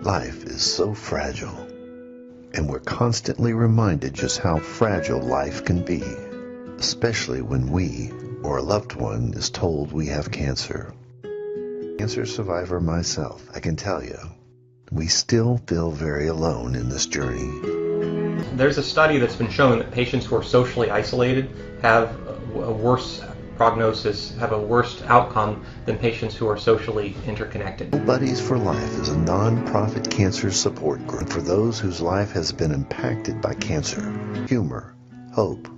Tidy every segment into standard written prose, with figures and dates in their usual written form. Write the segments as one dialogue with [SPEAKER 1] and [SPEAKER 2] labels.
[SPEAKER 1] Life is so fragile, and we're constantly reminded just how fragile life can be, especially when we or a loved one is told we have cancer. Cancer survivor myself, I can tell you, we still feel very alone in this journey.
[SPEAKER 2] There's a study that's been shown that patients who are socially isolated have a worse prognosis, have a worse outcome than patients who are socially interconnected.
[SPEAKER 1] Buddies for Life is a non-profit cancer support group for those whose life has been impacted by cancer. Humor, hope,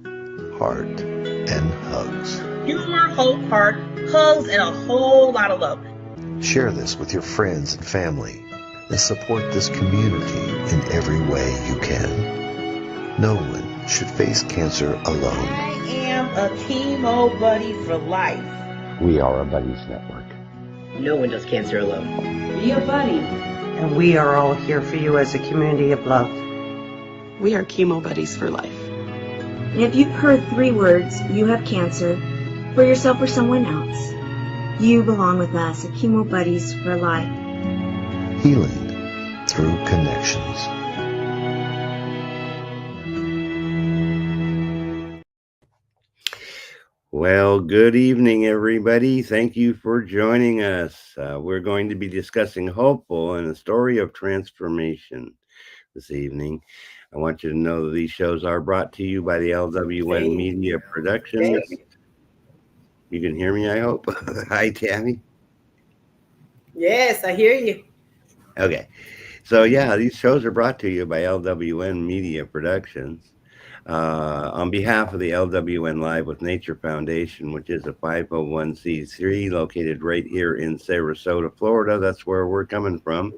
[SPEAKER 1] heart, and hugs.
[SPEAKER 3] Humor, hope, heart, hugs, and a whole lot of love.
[SPEAKER 1] Share this with your friends and family and support this community in every way you can. No one should face cancer alone.
[SPEAKER 3] I am a chemo buddy for life.
[SPEAKER 4] We are a buddies network.
[SPEAKER 5] No one does cancer alone.
[SPEAKER 6] Be a buddy.
[SPEAKER 7] And we are all here for you as a community of love.
[SPEAKER 8] We are chemo buddies for life.
[SPEAKER 9] And if you've heard 3 words, you have cancer, for yourself or someone else, you belong with us at Chemo Buddies for Life.
[SPEAKER 1] Healing through connections.
[SPEAKER 4] Well, good evening, everybody. Thank you for joining us. We're going to be discussing Hopeful and a story of transformation this evening. I want you to know that these shows are brought to you by the LWN Media Productions. You can hear me, I hope. Hi, Tammy.
[SPEAKER 3] Yes, I hear you.
[SPEAKER 4] Okay. So, yeah, these shows are brought to you by LWN Media Productions. On behalf of the LWN Live with Nature Foundation, which is a 501c3 located right here in Sarasota, Florida. That's where we're coming from.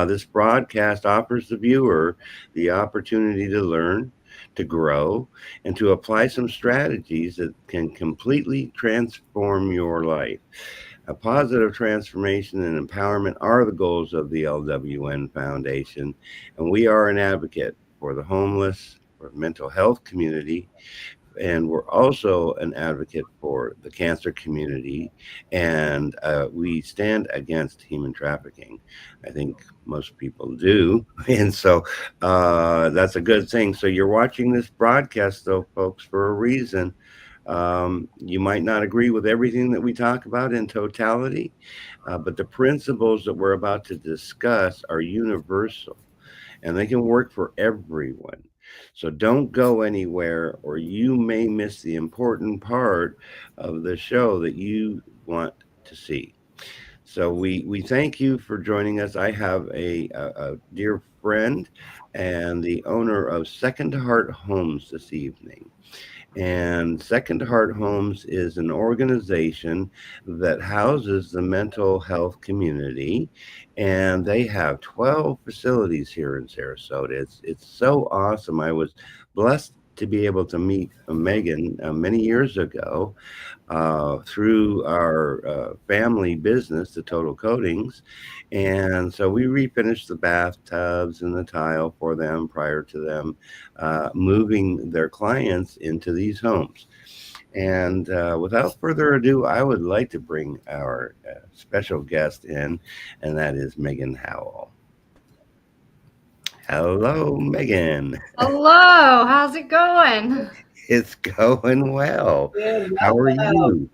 [SPEAKER 4] This broadcast offers the viewer the opportunity to learn, to grow, and to apply some strategies that can completely transform your life. A positive transformation and empowerment are the goals of the LWN Foundation, and we are an advocate for the homeless, for the mental health community, and we're also an advocate for the cancer community, and we stand against human trafficking. I think most people do, and so that's a good thing. So you're watching this broadcast, though, folks, for a reason. You might not agree with everything that we talk about in totality, but the principles that we're about to discuss are universal, and they can work for everyone. So don't go anywhere, or you may miss the important part of the show that you want to see. So we thank you for joining us. I have a dear friend and the owner of Second Heart Homes this evening. And Second Heart Homes is an organization that houses the mental health community, and they have 12 facilities here in Sarasota. It's so awesome. I was blessed to be able to meet Megan many years ago through our family business, the Total Coatings. And so we refinished the bathtubs and the tile for them prior to them moving their clients into these homes. And without further ado, I would like to bring our special guest in, and that is Megan Howell. Hello, Megan.
[SPEAKER 10] Hello. How's it going?
[SPEAKER 4] It's going well. How are you?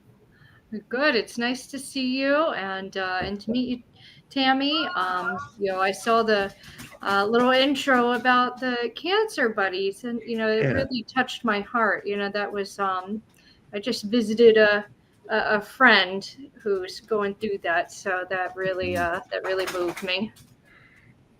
[SPEAKER 10] Good. It's nice to see you and to meet you, Tammy. I saw the little intro about the cancer buddies, and it really touched my heart. That was I just visited a friend who's going through that, so that really moved me.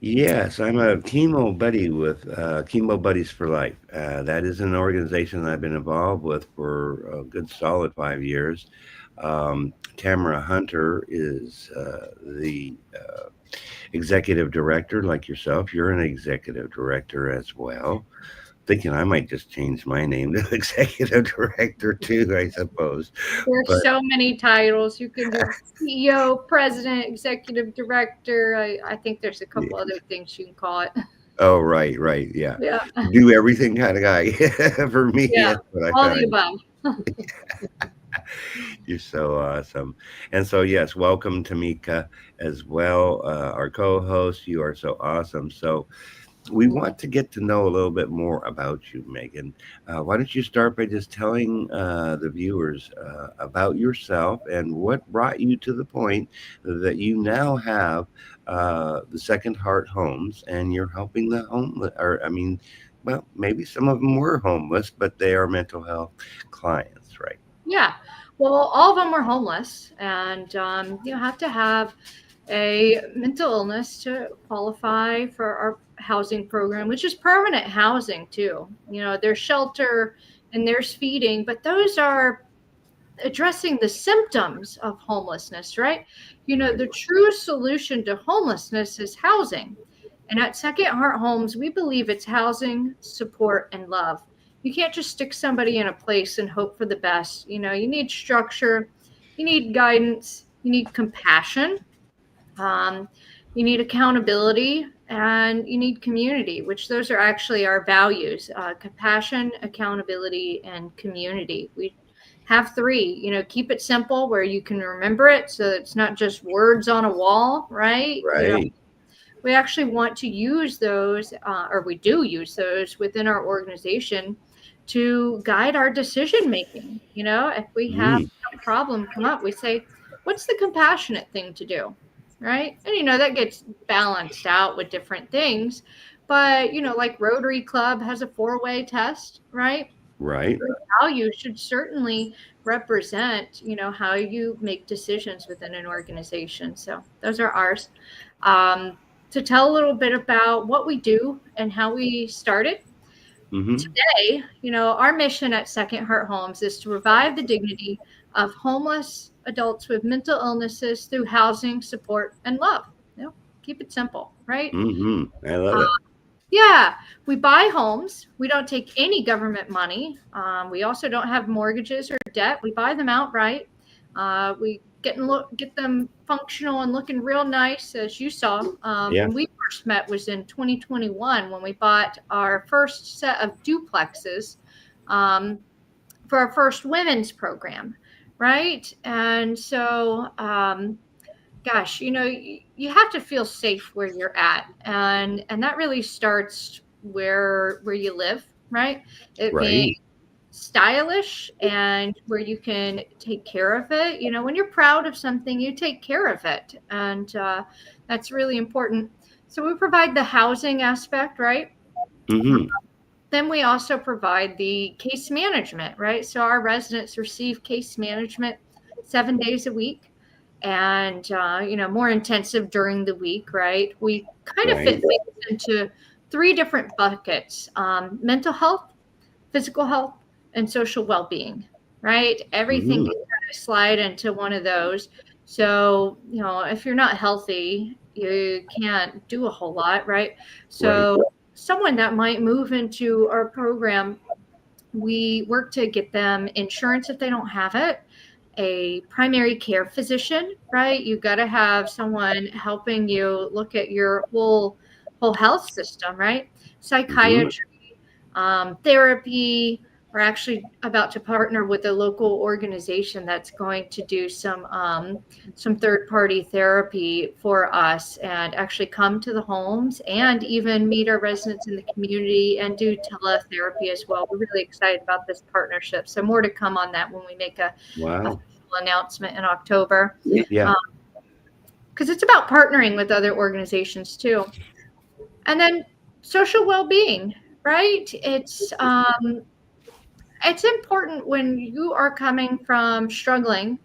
[SPEAKER 4] Yes, I'm a chemo buddy with Chemo Buddies for Life. That is an organization that I've been involved with for a good solid 5 years. Tamara Hunter is the executive director, like yourself. You're an executive director as well. Thinking I might just change my name to executive director too, I suppose.
[SPEAKER 10] There's so many titles. You can do CEO, president, executive director. I think there's a couple other things you can call it.
[SPEAKER 4] Oh, right. Yeah. Do everything kind of guy for me.
[SPEAKER 10] Yeah,
[SPEAKER 4] that's what I
[SPEAKER 10] all
[SPEAKER 4] found.
[SPEAKER 10] the above.
[SPEAKER 4] You're so awesome. And so, yes, welcome, Tamika, as well, our co-host. You are so awesome. So we want to get to know a little bit more about you, Megan. Why don't you start by just telling the viewers about yourself and what brought you to the point that you now have the Second Heart Homes and you're helping the homeless, or I mean, well, maybe some of them were homeless, but they are mental health clients, right?
[SPEAKER 10] Yeah. Well, all of them were homeless, and you have to have a mental illness to qualify for our housing program, which is permanent housing too. You know, there's shelter and there's feeding, but those are addressing the symptoms of homelessness, right? You know, the true solution to homelessness is housing. And at Second Heart Homes, we believe it's housing, support, and love. You can't just stick somebody in a place and hope for the best. You know, you need structure, you need guidance, you need compassion, um, you need accountability, and you need community, which those are actually our values: compassion, accountability, and community. We have three. You know, keep it simple where you can remember it, so it's not just words on a wall, right? You know,
[SPEAKER 4] Right.
[SPEAKER 10] we actually want to use those, or we do use those within our organization to guide our decision making. You know, if we have
[SPEAKER 4] Mm,
[SPEAKER 10] a problem come up, we say, what's the compassionate thing to do? Right. And, you know, that gets balanced out with different things. But, you know, like Rotary Club has a 4-way test, right?
[SPEAKER 4] right.
[SPEAKER 10] Your values should certainly represent, you know, how you make decisions within an organization. So those are ours. Um, to tell a little bit about what we do and how we started.
[SPEAKER 4] Mm-hmm.
[SPEAKER 10] Today, you know, our mission at Second Heart Homes is to revive the dignity of homeless adults with mental illnesses through housing, support, and love. You know, keep it simple, right?
[SPEAKER 4] Mm-hmm. I love
[SPEAKER 10] Uh,
[SPEAKER 4] it.
[SPEAKER 10] yeah, we buy homes. We don't take any government money. We also don't have mortgages or debt. We buy them outright. We get them functional and looking real nice, as you saw.
[SPEAKER 4] Yeah.
[SPEAKER 10] When we first met was in 2021 when we bought our first set of duplexes um, for our first women's program, right? And so gosh, you know, you have to feel safe where you're at, and that really starts where you live, right? It being
[SPEAKER 4] Right.
[SPEAKER 10] stylish and where you can take care of it. You know, when you're proud of something, you take care of it, and that's really important. So we provide the housing aspect, right?
[SPEAKER 4] Mm-hmm.
[SPEAKER 10] Then we also provide the case management, right? So our residents receive case management 7 days a week, and you know, more intensive during the week, right? We kind of
[SPEAKER 4] Right.
[SPEAKER 10] fit things into three different buckets: mental health, physical health, and social well-being, right? Everything
[SPEAKER 4] Mm-hmm.
[SPEAKER 10] can kind of slide into one of those. So, you know, if you're not healthy, you can't do a whole lot, right?
[SPEAKER 4] Right.
[SPEAKER 10] So someone that might move into our program, we work to get them insurance if they don't have it, a primary care physician, right? You got to have someone helping you look at your whole health system, right?
[SPEAKER 4] Mm-hmm.
[SPEAKER 10] Psychiatry, therapy. We're actually about to partner with a local organization that's going to do some third-party therapy for us and actually come to the homes and even meet our residents in the community and do teletherapy as well. We're really excited about this partnership. So more to come on that when we make a
[SPEAKER 4] Wow.
[SPEAKER 10] official announcement in October.
[SPEAKER 4] Yeah.
[SPEAKER 10] Because it's about partnering with other organizations too. And then social well-being, right? It's important when you are coming from struggling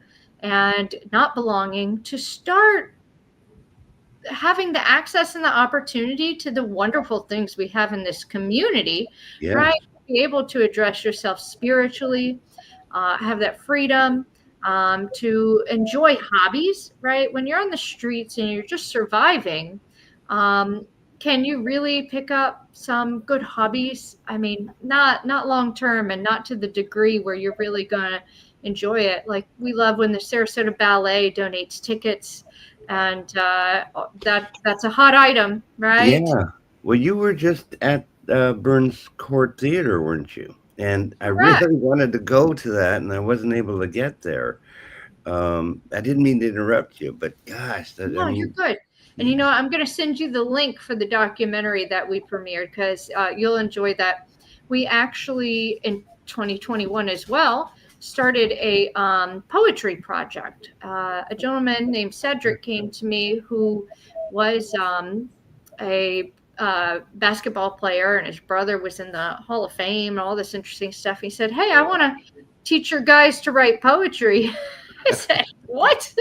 [SPEAKER 10] and not belonging to start having the access and the opportunity to the wonderful things we have in this community,
[SPEAKER 4] Yeah.
[SPEAKER 10] right? Be able to address yourself spiritually, have that freedom to enjoy hobbies, right? When you're on the streets and you're just surviving, um, can you really pick up some good hobbies? I mean, not long term and not to the degree where you're really gonna enjoy it. Like we love when the Sarasota Ballet donates tickets, and that's a hot item, right?
[SPEAKER 4] Yeah. Well, you were just at Burns Court Theater, weren't you? And I
[SPEAKER 10] Correct.
[SPEAKER 4] really wanted to go to that, and I wasn't able to get there. I didn't mean to interrupt you, but gosh,
[SPEAKER 10] No, you're good. And you know, I'm going to send you the link for the documentary that we premiered because you'll enjoy that. We actually, in 2021 as well, started a poetry project. A gentleman named Cedric came to me who was a basketball player, and his brother was in the Hall of Fame and all this interesting stuff. He said, "Hey, I want to teach your guys to write poetry." I said, "What?"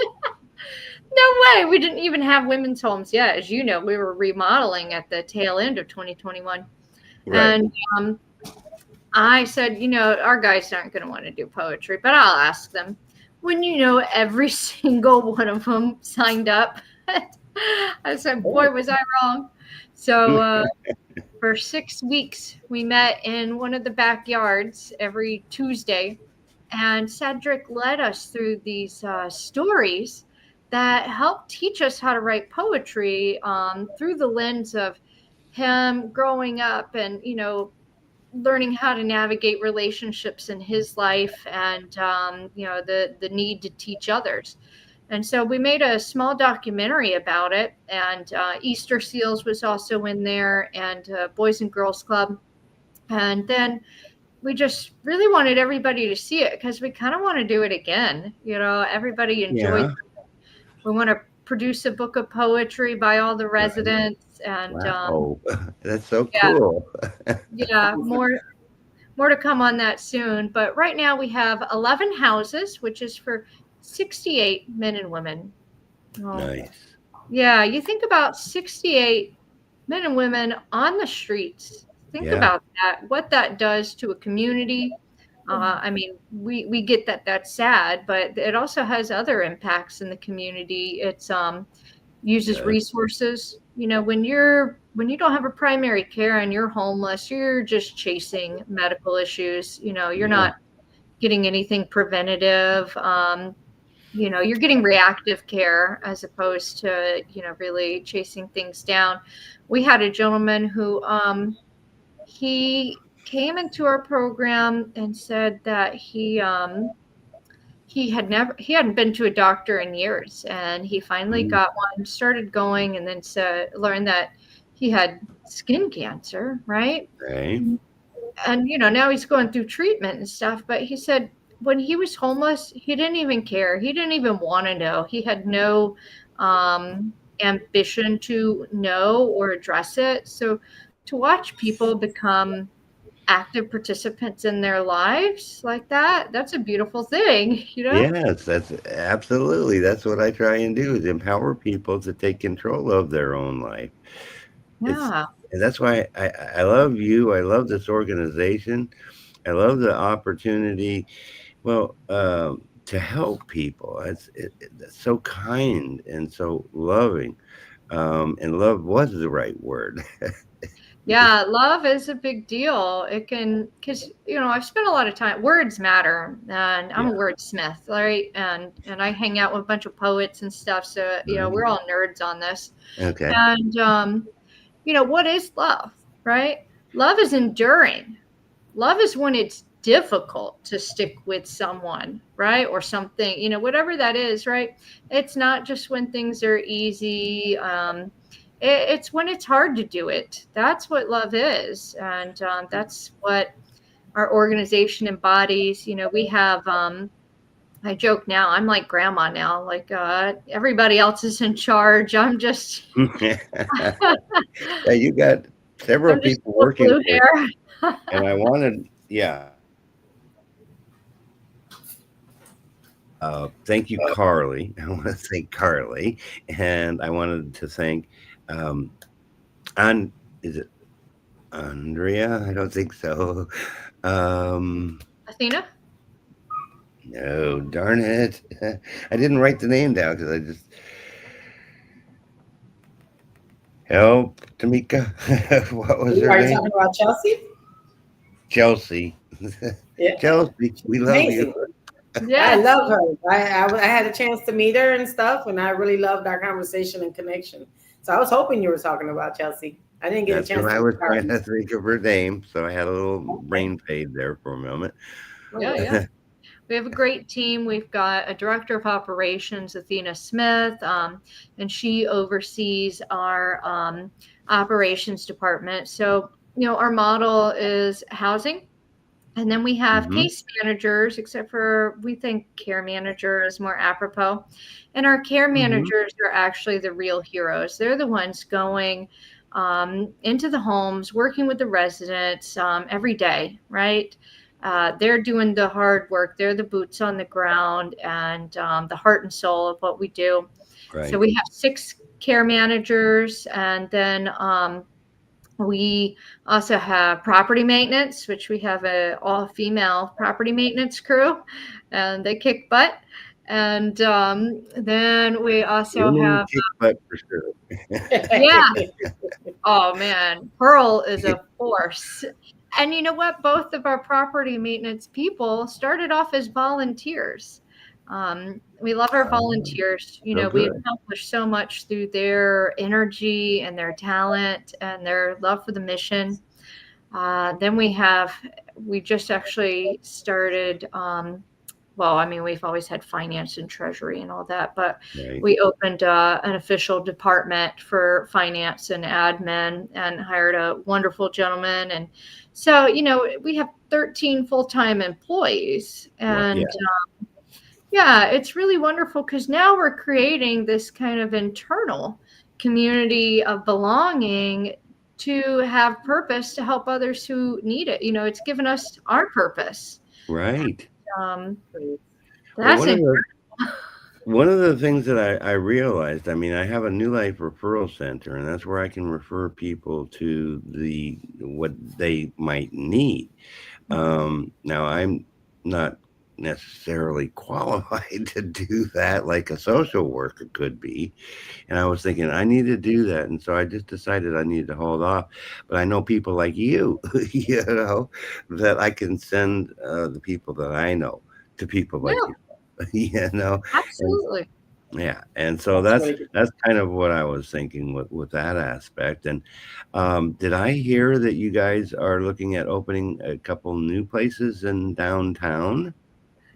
[SPEAKER 10] No way. We didn't even have women's homes yet. As you know, we were remodeling at the tail end of 2021. Right. And I said, you know, our guys aren't going to want to do poetry, but I'll ask them. When you know every single one of them signed up, I said, boy, was I wrong. So for 6 weeks, we met in one of the backyards every Tuesday. And Cedric led us through these stories that helped teach us how to write poetry through the lens of him growing up and, you know, learning how to navigate relationships in his life and, you know, the need to teach others. And so we made a small documentary about it. And Easter Seals was also in there, and Boys and Girls Club. And then we just really wanted everybody to see it because we kind of want to do it again. You know, everybody enjoyed it. We want to produce a book of poetry by all the residents. And
[SPEAKER 4] wow. That's so cool.
[SPEAKER 10] Yeah, more to come on that soon. But right now we have 11 houses, which is for 68 men and women.
[SPEAKER 4] Nice.
[SPEAKER 10] Yeah, you think about 68 men and women on the streets. Think about that, what that does to a community. I mean, we get that that's sad, but it also has other impacts in the community. It's uses resources. You know, when you don't have a primary care and you're homeless, you're just chasing medical issues. You know, you're not getting anything preventative. You know, you're getting reactive care as opposed to, you know, really chasing things down. We had a gentleman who he came into our program and said that he hadn't been to a doctor in years, and he finally got one, started going, and then learned that he had skin cancer, right? And you know, now he's going through treatment and stuff, but he said when he was homeless, he didn't even care. He didn't even want to know. He had no ambition to know or address it. So to watch people become active participants in their lives like that, that's a beautiful thing, you know?
[SPEAKER 4] Yes, that's absolutely. That's what I try and do, is empower people to take control of their own life.
[SPEAKER 10] Yeah.
[SPEAKER 4] And that's why I love you. I love this organization. I love the opportunity. Well, to help people. It's so kind and so loving. And love was the right word.
[SPEAKER 10] Yeah, love is a big deal. It can, because, you know, I've spent a lot of time, words matter, and I'm a wordsmith, right? And I hang out with a bunch of poets and stuff. So, you know, we're all nerds on this.
[SPEAKER 4] Okay.
[SPEAKER 10] And, you know, what is love, right? Love is enduring. Love is when it's difficult to stick with someone, right? Or something, you know, whatever that is, right? It's not just when things are easy. It's when it's hard to do it. That's what love is. And that's what our organization embodies. You know, we have, I joke now, I'm like grandma now, like everybody else is in charge. I'm just.
[SPEAKER 4] Yeah, you got several people working for you. And I wanted, thank you, Carly. I want to thank Carly. And I wanted to thank, is it Andrea? I don't think so.
[SPEAKER 10] Athena?
[SPEAKER 4] No, darn it. I didn't write the name down because I just. Help, Tamika. What was her name?
[SPEAKER 6] Are you talking about Chelsea?
[SPEAKER 4] Chelsea.
[SPEAKER 6] Yeah.
[SPEAKER 4] Chelsea, we love you.
[SPEAKER 6] Yeah, I love her. I had a chance to meet her and stuff, and I really loved our conversation and connection. So I was hoping you were talking about Chelsea. I didn't get
[SPEAKER 4] That's
[SPEAKER 6] a
[SPEAKER 4] who
[SPEAKER 6] chance
[SPEAKER 4] I
[SPEAKER 6] to
[SPEAKER 4] was
[SPEAKER 6] start.
[SPEAKER 4] trying to think of her name, so I had a little brain fade there for a moment.
[SPEAKER 10] Yeah. We have a great team. We've got a director of operations, Athena Smith, and she oversees our operations department. So, our model is housing. And then we have case managers, except for we think care manager is more apropos. And our care managers are actually the real heroes. They're the ones going into the homes, working with the residents every day, right? They're doing the hard work. They're the boots on the ground and the heart and soul of what we do.
[SPEAKER 4] Right.
[SPEAKER 10] So we have 6 care managers, and then we also have property maintenance, which we have a all-female property maintenance crew, and they kick butt. And then we also
[SPEAKER 4] Women
[SPEAKER 10] have,
[SPEAKER 4] kick butt for sure.
[SPEAKER 10] yeah. Oh man, Pearl is a force. And you know what? Both of our property maintenance people started off as volunteers. We love our volunteers. We
[SPEAKER 4] good.
[SPEAKER 10] accomplish so much through their energy and their talent and their love for the mission. Then we just actually started, we've always had finance and treasury and all that, but we opened an official department for finance and admin and hired a wonderful gentleman. And so, we have 13 full-time employees. And it's really wonderful because now we're creating this kind of internal community of belonging to have purpose to help others who need it. It's given us our purpose.
[SPEAKER 4] Right.
[SPEAKER 10] That's
[SPEAKER 4] one of the things that I realized, I mean, I have a New Life Referral Center, and that's where I can refer people to what they might need. Now, I'm not necessarily qualified to do that like a social worker could be. And I was thinking I need to do that. And so I just decided I needed to hold off. But I know people like you, that I can send the people that I know to people like you,
[SPEAKER 10] Absolutely.
[SPEAKER 4] And so that's kind of what I was thinking with that aspect. And did I hear that you guys are looking at opening a couple new places in downtown?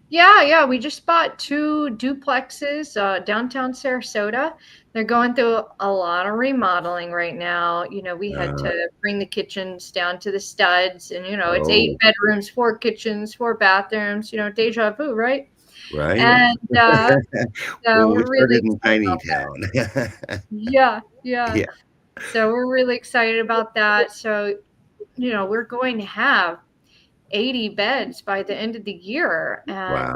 [SPEAKER 10] Yeah. We just bought 2 duplexes downtown Sarasota. They're going through a lot of remodeling right now. We had to bring the kitchens down to the studs, and it's 8 bedrooms, 4 kitchens, 4 bathrooms. Deja vu, right?
[SPEAKER 4] Right.
[SPEAKER 10] And
[SPEAKER 4] well,
[SPEAKER 10] we're really
[SPEAKER 4] in tiny town.
[SPEAKER 10] Yeah. So we're really excited about that. So, we're going to have 80 beds by the end of the year. And
[SPEAKER 4] wow.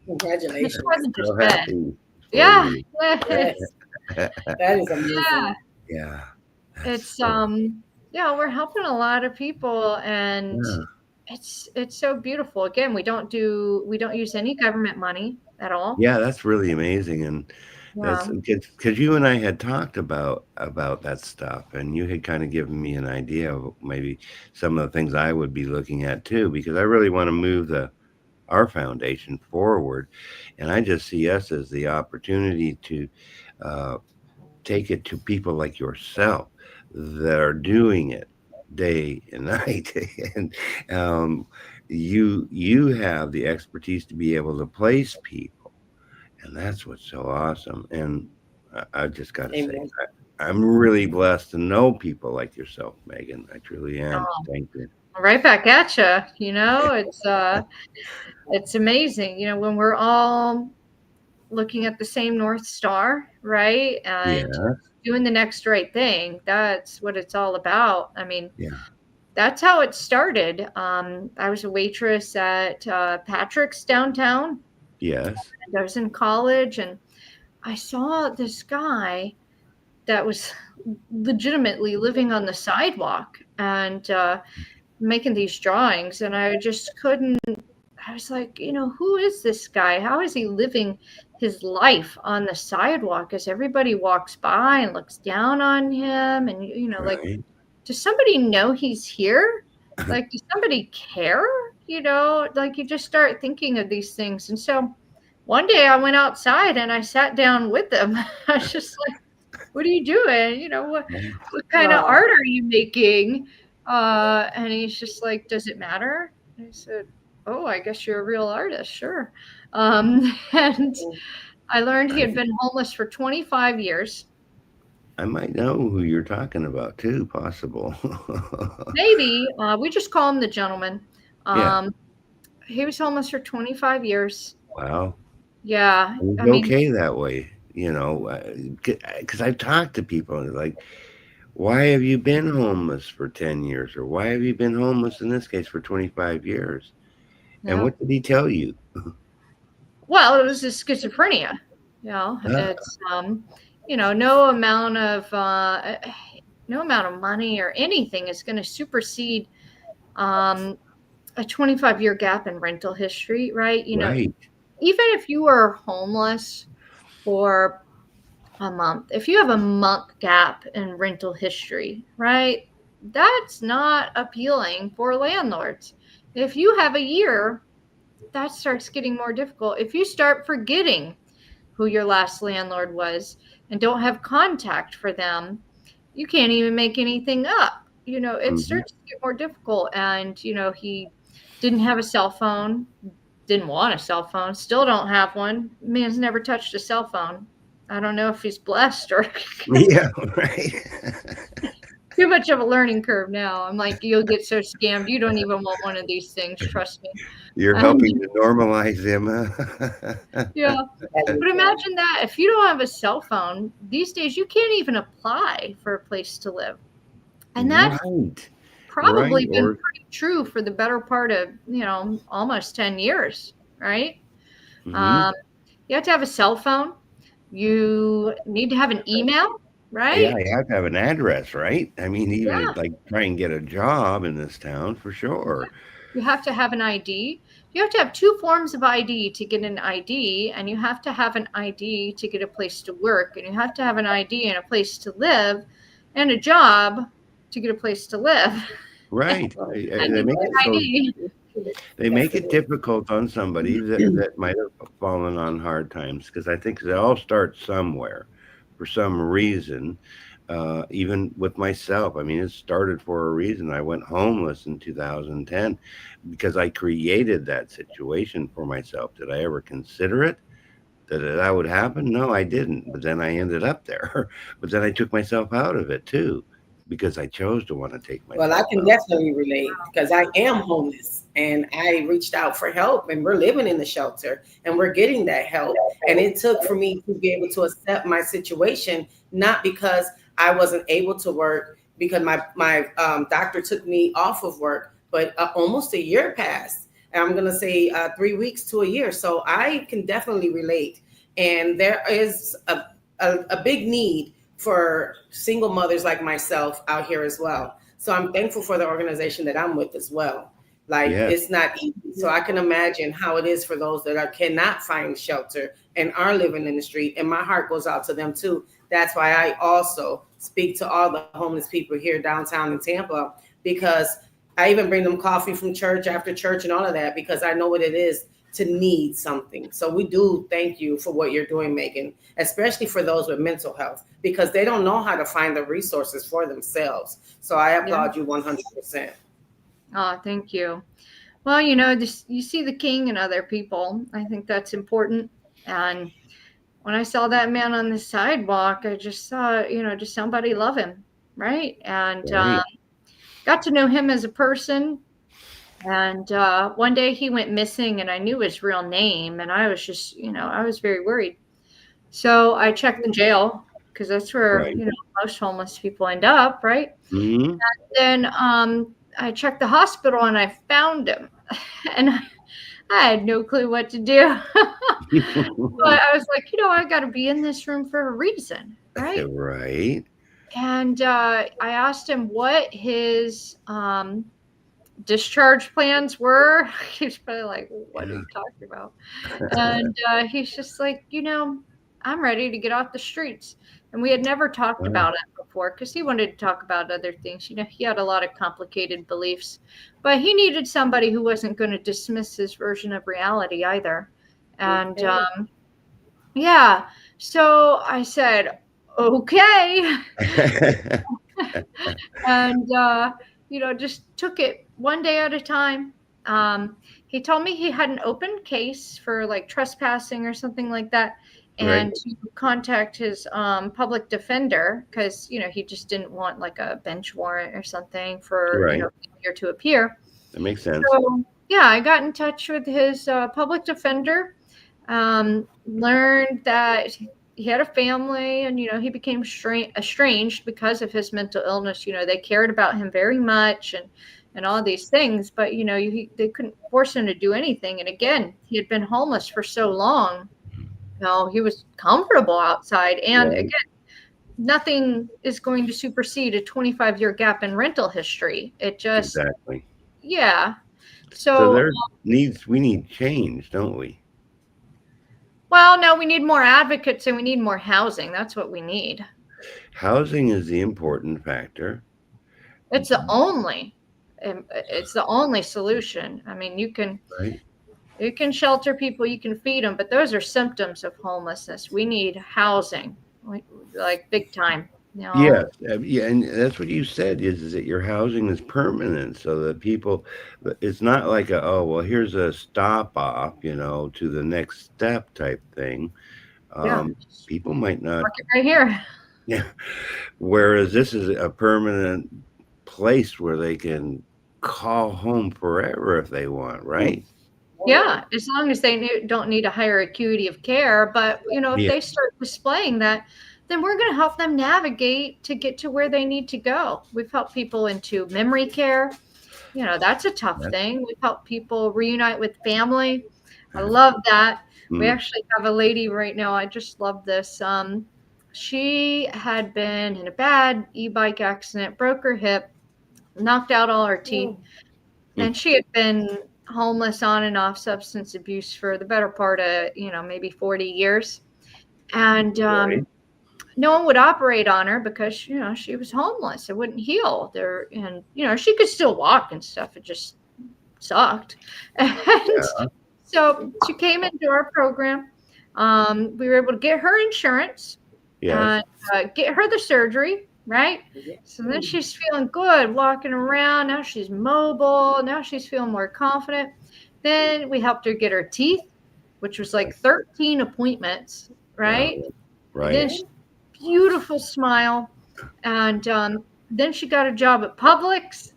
[SPEAKER 6] Congratulations.
[SPEAKER 10] It wasn't just
[SPEAKER 4] So
[SPEAKER 10] bed.
[SPEAKER 4] happy
[SPEAKER 10] Yeah.
[SPEAKER 6] Yes. That is amazing.
[SPEAKER 4] Yeah.
[SPEAKER 10] It's we're helping a lot of people, and it's so beautiful. Again, we don't use any government money at all.
[SPEAKER 4] Yeah, that's really amazing. And that's because you and I had talked about that stuff, and you had kind of given me an idea of maybe some of the things I would be looking at too, because I really want to move our foundation forward. And I just see us as the opportunity to take it to people like yourself that are doing it day and night. And you have the expertise to be able to place people. And that's what's so awesome. And I just got to say, I'm really blessed to know people like yourself, Megan. I truly am. Thank you.
[SPEAKER 10] Right back at you. It's amazing. When we're all looking at the same North Star, right? And doing the next right thing. That's what it's all about. I mean, that's how it started. I was a waitress at Patrick's downtown.
[SPEAKER 4] Yes.
[SPEAKER 10] I was in college, and I saw this guy that was legitimately living on the sidewalk and making these drawings. And I just couldn't, I was like, who is this guy? How is he living his life on the sidewalk as everybody walks by and looks down on him? And, like, does somebody know he's here? Like, does somebody care? Like, you just start thinking of these things. And so one day I went outside and I sat down with them. I was just like, what are you doing? You know, what kind of art are you making? And he's just like, does it matter? And I said, oh, I guess you're a real artist. Sure. And I learned he had been homeless for 25 years.
[SPEAKER 4] I might know who you're talking about too, possible.
[SPEAKER 10] Maybe. We just call him the gentleman.
[SPEAKER 4] Yeah.
[SPEAKER 10] He was homeless for 25 years.
[SPEAKER 4] Wow.
[SPEAKER 10] Yeah.
[SPEAKER 4] It's
[SPEAKER 10] I mean,
[SPEAKER 4] okay that way, you know, because I've talked to people and they're like, why have you been homeless for 10 years? Or why have you been homeless in this case for 25 years? And
[SPEAKER 10] yeah.
[SPEAKER 4] what did he tell you?
[SPEAKER 10] Well, it was his schizophrenia. You know, it's you know, no amount of money or anything is going to supersede a 25-year gap in rental history, right? You know,
[SPEAKER 4] Right.
[SPEAKER 10] even if you are homeless for a month, if you have a month gap in rental history, right? That's not appealing for landlords. If you have a year, that starts getting more difficult. If you start forgetting who your last landlord was and don't have contact for them, you can't even make anything up. You know, it starts to get more difficult. And, you know, he didn't have a cell phone, didn't want a cell phone, still don't have one. Man's never touched a cell phone. I don't know if he's blessed or
[SPEAKER 4] Yeah, right.
[SPEAKER 10] too much of a learning curve now. I'm like, you'll get so scammed. You don't even want one of these things. Trust me.
[SPEAKER 4] You're helping to normalize him.
[SPEAKER 10] Yeah. But imagine that if you don't have a cell phone these days, you can't even apply for a place to live. And that's probably been pretty true for the better part of, you know, almost 10 years, right? You have to have a cell phone. You need to have an email, right?
[SPEAKER 4] Yeah, you have to have an address, right? I mean, even like try and get a job in this town for sure.
[SPEAKER 10] You have to have an ID. You have to have 2 forms of ID to get an ID, and you have to have an ID to get a place to work, and you have to have an ID and a place to live, and a job to get a place to live.
[SPEAKER 4] Right. They make it difficult on somebody that might have fallen on hard times, because I think they all start somewhere for some reason. Even with myself, I mean, it started for a reason. I went homeless in 2010 because I created that situation for myself. Did I ever consider it? That would happen? No, I didn't. But then I ended up there. But then I took myself out of it too, because I chose to want to take myself.
[SPEAKER 6] Well, I can definitely relate, because I am homeless and I reached out for help, and we're living in the shelter and we're getting that help. And it took for me to be able to accept my situation, not because I wasn't able to work, because my doctor took me off of work, but almost a year passed. And I'm going to say 3 weeks to a year. So I can definitely relate. And there is a big need for single mothers like myself out here as well. So I'm thankful for the organization that I'm with as well. Like, it's not easy. So I can imagine how it is for those that cannot find shelter and are living in the street. And my heart goes out to them too. That's why I also speak to all the homeless people here downtown in Tampa, because I even bring them coffee from church after church and all of that, because I know what it is to need something. So we do thank you for what you're doing, Megan, especially for those with mental health, because they don't know how to find the resources for themselves. So I applaud you 100%.
[SPEAKER 10] Oh, thank you. Well, you know, you see the king in other people. I think that's important. And when I saw that man on the sidewalk, I just saw, you know, just somebody love him, right? And got to know him as a person. And one day he went missing, and I knew his real name, and I was just, you know, I was very worried. So I checked the jail, because that's where, you know, most homeless people end up, right? And then I checked the hospital, and I found him, and I had no clue what to do. But I was like, you know, I got to be in this room for a reason, right?
[SPEAKER 4] Right.
[SPEAKER 10] And I asked him what his discharge plans were. He's probably like, what are you talking about? And he's just like, you know, I'm ready to get off the streets. And we had never talked about it before, because he wanted to talk about other things. You know, he had a lot of complicated beliefs, but he needed somebody who wasn't going to dismiss his version of reality either. And so I said, okay. And, just took it one day at a time. He told me he had an open case for like trespassing or something like that,
[SPEAKER 4] Right.
[SPEAKER 10] and to contact his public defender because he just didn't want like a bench warrant or something for
[SPEAKER 4] Right.
[SPEAKER 10] failure to appear.
[SPEAKER 4] That makes sense.
[SPEAKER 10] So yeah, I got in touch with his public defender. Learned that he had a family, and he became estranged because of his mental illness. They cared about him very much, and all these things, but they couldn't force him to do anything. And again, he had been homeless for so long. He was comfortable outside, and
[SPEAKER 4] Right.
[SPEAKER 10] again, nothing is going to supersede a 25-year gap in rental history. It just,
[SPEAKER 4] Exactly.
[SPEAKER 10] yeah.
[SPEAKER 4] So
[SPEAKER 10] So,
[SPEAKER 4] we need change, don't we?
[SPEAKER 10] well, no, we need more advocates and we need more housing. That's what we need.
[SPEAKER 4] Housing is the important factor.
[SPEAKER 10] It's the only solution. I mean, you can shelter people, you can feed them, but those are symptoms of homelessness. We need housing, like big time.
[SPEAKER 4] Yeah, and that's what you said is that your housing is permanent, so that people, it's not like here's a stop off, to the next step type thing. People might not.
[SPEAKER 10] Mark it right here.
[SPEAKER 4] Yeah. Whereas this is a permanent place where they can call home forever if they want, right?
[SPEAKER 10] Yeah, as long as they don't need a higher acuity of care. But, if they start displaying that, then we're going to help them navigate to get to where they need to go. We've helped people into memory care. That's a tough thing. We've helped people reunite with family. I love that. We actually have a lady right now. I just love this. She had been in a bad e-bike accident, broke her hip, knocked out all her teeth, and she had been homeless on and off substance abuse for the better part of, maybe 40 years. And no one would operate on her because, she was homeless. It wouldn't heal there. And, she could still walk and stuff. It just sucked. And so she came into our program. We were able to get her insurance and get her the surgery. Right. So then she's feeling good walking around. Now she's mobile. Now she's feeling more confident. Then we helped her get her teeth, which was like 13 appointments. Right.
[SPEAKER 4] Right.
[SPEAKER 10] Then beautiful smile. And then she got a job at Publix.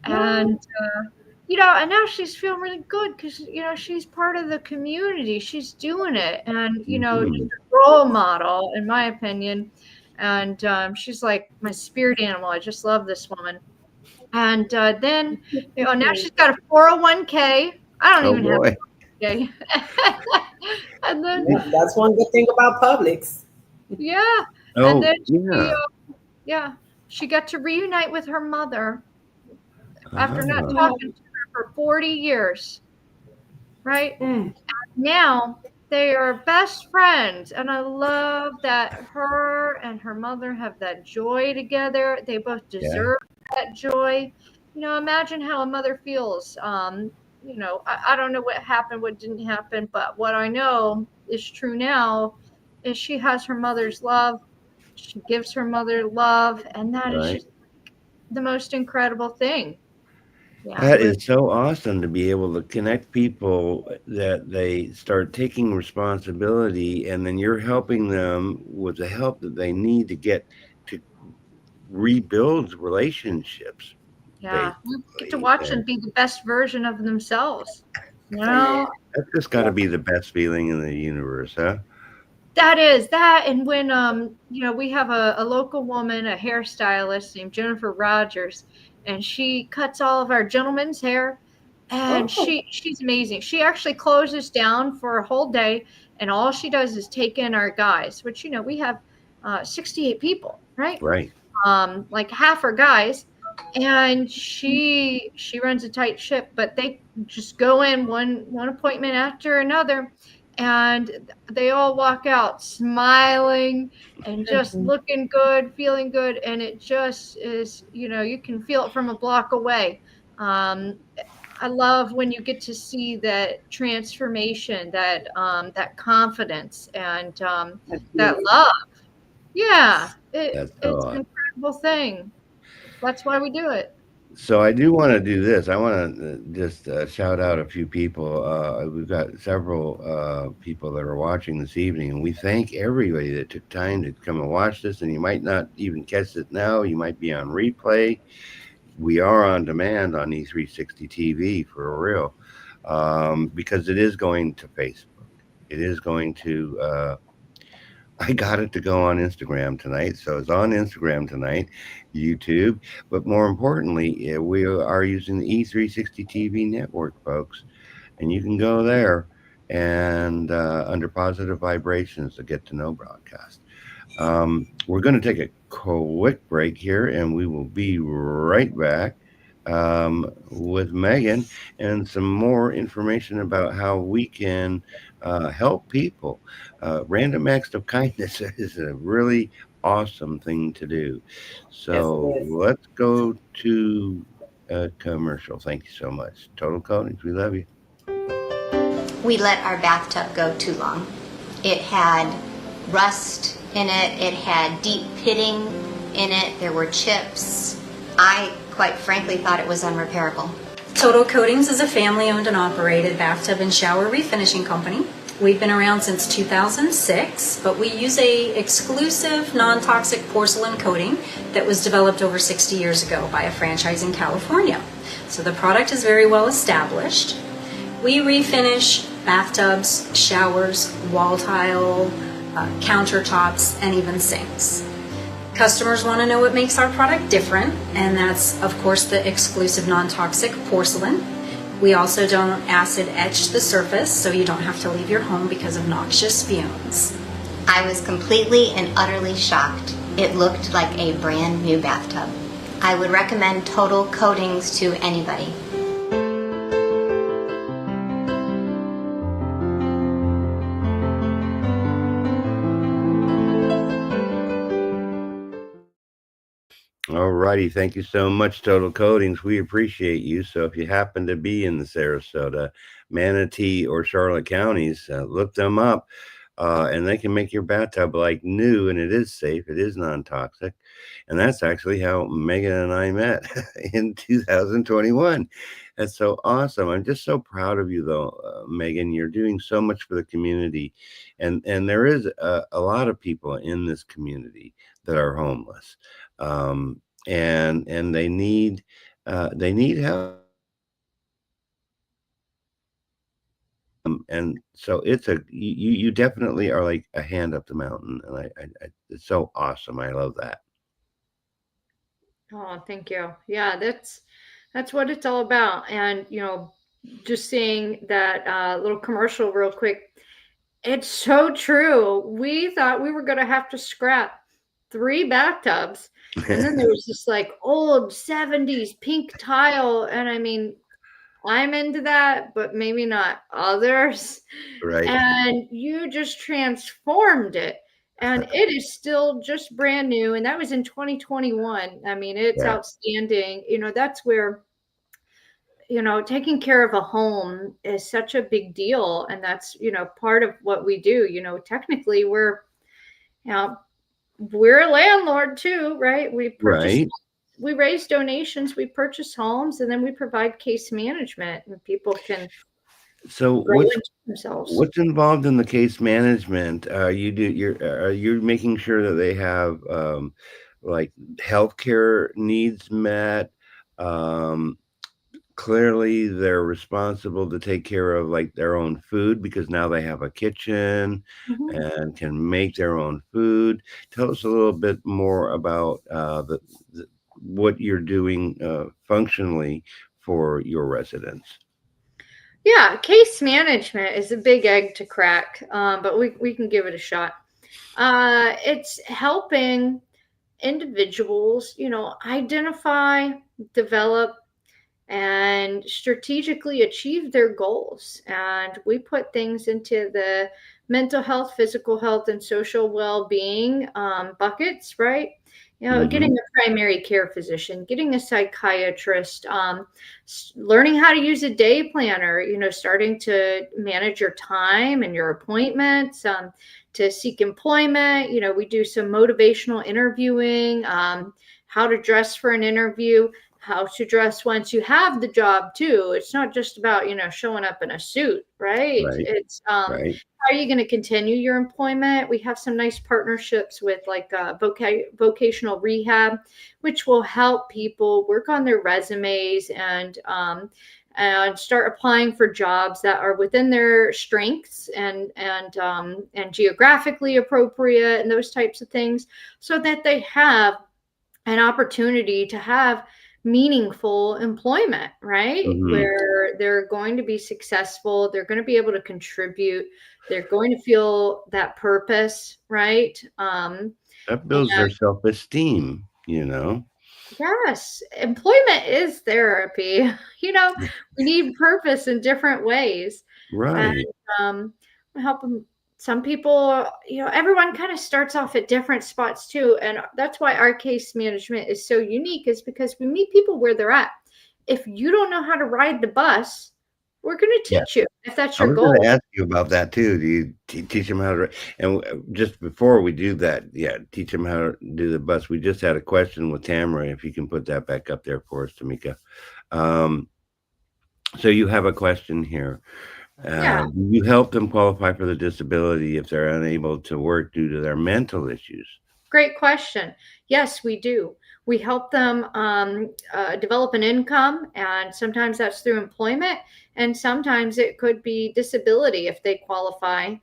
[SPEAKER 10] And, and now she's feeling really good because, she's part of the community. She's doing it. And, just a role model, in my opinion. And she's like my spirit animal. I just love this woman. And then, now she's got a 401k. I don't even have a 401k. And then
[SPEAKER 6] that's one good thing about Publix.
[SPEAKER 10] Yeah. And then she got to reunite with her mother after not talking to her for 40 years. Right? And now they are best friends, and I love that her and her mother have that joy together. They both deserve that joy. Imagine how a mother feels. I don't know what happened, what didn't happen, but what I know is true now is she has her mother's love. She gives her mother love, and that is just the most incredible thing. Yeah.
[SPEAKER 4] That is so awesome to be able to connect people that they start taking responsibility, and then you're helping them with the help that they need to get to rebuild relationships.
[SPEAKER 10] Yeah, we get to watch them be the best version of themselves.
[SPEAKER 4] That's just got to be the best feeling in the universe, huh?
[SPEAKER 10] That is that. And when we have a local woman, a hairstylist named Jennifer Rogers, and she cuts all of our gentlemen's hair, and she's amazing. She actually closes down for a whole day, and all she does is take in our guys, which we have 68 people, right?
[SPEAKER 4] Right.
[SPEAKER 10] Like half are guys, and she runs a tight ship, but they just go in one appointment after another. And they all walk out smiling and just looking good, feeling good. And it just is, you can feel it from a block away. I love when you get to see that transformation, that confidence, and that love. Yeah,
[SPEAKER 4] That's so
[SPEAKER 10] it's an
[SPEAKER 4] awesome.
[SPEAKER 10] incredible thing. That's why we do it.
[SPEAKER 4] So I do want to do this. I want to just shout out a few people. We've got several people that are watching this evening, and we thank everybody that took time to come and watch this. And you might not even catch it now. You might be on replay. We are on demand on E360 TV for real, because it is going to Facebook. It is going to. I got it to go on Instagram tonight, so it's on Instagram tonight, YouTube. But more importantly, we are using the E360 TV network, folks, and you can go there and under Positive Vibrations to get to know broadcast. We're going to take a quick break here, and we will be right back with Megan and some more information about how we can help people. Random acts of kindness is a really awesome thing to do.
[SPEAKER 6] Yes, it
[SPEAKER 4] So
[SPEAKER 6] is.
[SPEAKER 4] let's go to a commercial. Thank you so much. Total Coatings, we love you.
[SPEAKER 11] We let our bathtub go too long. It had rust in it. It had deep pitting in it. There were chips. I, quite frankly, thought it was unrepairable.
[SPEAKER 12] Total Coatings is a family-owned and operated bathtub and shower refinishing company. We've been around since 2006, but we use a exclusive non-toxic porcelain coating that was developed over 60 years ago by a franchise in California. So the product is very well established. We refinish bathtubs, showers, wall tile, countertops, and even sinks. Customers want to know what makes our product different, and that's, of course, the exclusive non-toxic porcelain. We also don't acid etch the surface, so you don't have to leave your home because of noxious fumes.
[SPEAKER 11] I was completely and utterly shocked. It looked like a brand new bathtub. I would recommend Total Coatings to anybody.
[SPEAKER 4] All righty. Thank you so much, Total Coatings. We appreciate you. So if you happen to be in the Sarasota, Manatee, or Charlotte counties, look them up, and they can make your bathtub like new, and it is safe. It is non-toxic. And that's actually how Megan and I met in 2021. That's so awesome. I'm just so proud of you, though, Megan. You're doing so much for the community. And there is a lot of people in this community that are homeless. And they need help. And so you definitely are like a hand up the mountain, and I it's so awesome. I love that.
[SPEAKER 10] Oh, thank you. Yeah, that's what it's all about. And just seeing that little commercial real quick, it's so true. We thought we were going to have to scrap 3 bathtubs, and then there was this like old 70s pink tile, and I mean, I'm into that, but maybe not others.
[SPEAKER 4] Right.
[SPEAKER 10] And you just transformed it. And it is still just brand new. And that was in 2021. I mean, it's
[SPEAKER 4] Yeah.
[SPEAKER 10] outstanding. That's where, taking care of a home is such a big deal. And that's, part of what we do. Technically we're a landlord too, right?
[SPEAKER 4] Right.
[SPEAKER 10] We raise donations, we purchase homes, and then we provide case management, and people can
[SPEAKER 4] So
[SPEAKER 10] grow into themselves.
[SPEAKER 4] what's involved in the case management? You're making sure that they have like healthcare needs met. Clearly, they're responsible to take care of like their own food because now they have a kitchen and can make their own food. Tell us a little bit more about what you're doing functionally for your residents.
[SPEAKER 10] Yeah, case management is a big egg to crack, but we can give it a shot. It's helping individuals, identify, develop, and strategically achieve their goals. And we put things into the mental health, physical health, and social well-being buckets, right? Getting a primary care physician, getting a psychiatrist, learning how to use a day planner, starting to manage your time and your appointments, to seek employment. We do some motivational interviewing, how to dress for an interview, how to dress once you have the job too. It's not just about, showing up in a suit, right? It's, how are you going to continue your employment? We have some nice partnerships with like vocational rehab, which will help people work on their resumes and start applying for jobs that are within their strengths and geographically appropriate and those types of things, so that they have an opportunity to have meaningful employment, right? Where they're going to be successful, they're going to be able to contribute, they're going to feel that purpose, right?
[SPEAKER 4] That builds their self-esteem,
[SPEAKER 10] Yes, employment is therapy. We need purpose in different ways.
[SPEAKER 4] Right.
[SPEAKER 10] And help them. Some people, everyone kind of starts off at different spots too. And that's why our case management is so unique, is because we meet people where they're at. If you don't know how to ride the bus, we're going to teach you, if that's your goal.
[SPEAKER 4] I was going to ask you about that too. Do you teach them how to, and just before we do that, teach them how to do the bus. We just had a question with Tamara, if you can put that back up there for us, Tamika. So you have a question here. You help them qualify for the disability if they're unable to work due to their mental issues?
[SPEAKER 10] Great question. Yes, we do. We help them develop an income, and sometimes that's through employment, and sometimes it could be disability if they qualify.